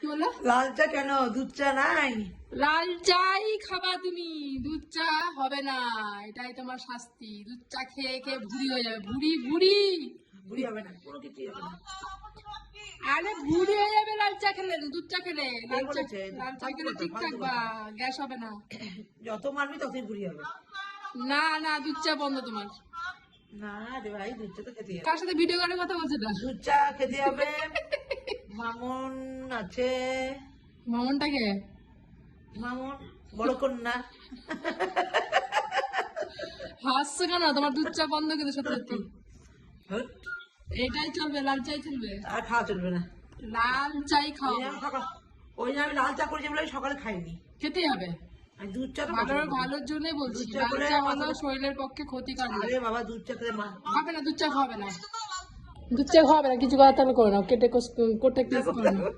বললো? লাল চা কেন? দুধ চা নাই? লাল চাই খাবা তুমি, দুধ চা হবে না, এটাই তোমার শাস্তি। দুধ চা খেয়ে খেয়ে ভুড়ি হয়ে যাবে, ভুড়ি ভুড়ি। বুড়ি হবে না, কোনো কিছুই হবে না। আরে ভুড়ি হয়ে যাবে লাল চা খেলে, দুধ চা খেলে। লাল চা বলেছে? লাল চা খেলে ফালতু ঠিক কথা, থাকবা, গ্যাস হবে না। যত মারবি ততই বুড়ি হবে। না না, দুধ চা বন্ধ তোমার। না রে ভাই, দুধ চা তো খেতে হবে। কার সাথে ভিডিও কলে কথা বলছে না? দুধ চা খেতে হবে। মামন আছে। মামনটাকে? মামন বড় কন্যা। হাসছো কেন? তোমার দুধ চা বন্ধ কিন্তু সত্যি সত্যি। হুট, এটাই চলবে, লাল চাই চলবে। আর খাওয়া চলবে না। লাল চাই খাও। ওই যে আমি লাল চা করেছি বলে আমি সকালে খাইনি। খেতে হবে, আমি দুধ চা তো ভালোর পছন্দ করি। ভালোর জন্যই বলছি। দুধ চা লাল করে চা হলো মাথাটা- শরীরের পক্ষে ক্ষতিকর। আরে বাবা, দুধ চা করে খাবে না, দুধ চা খাবে না, দুধ চা খাবে না। কিছু কথা তাহলে করে নাও, কেটে কোটে করে নাও।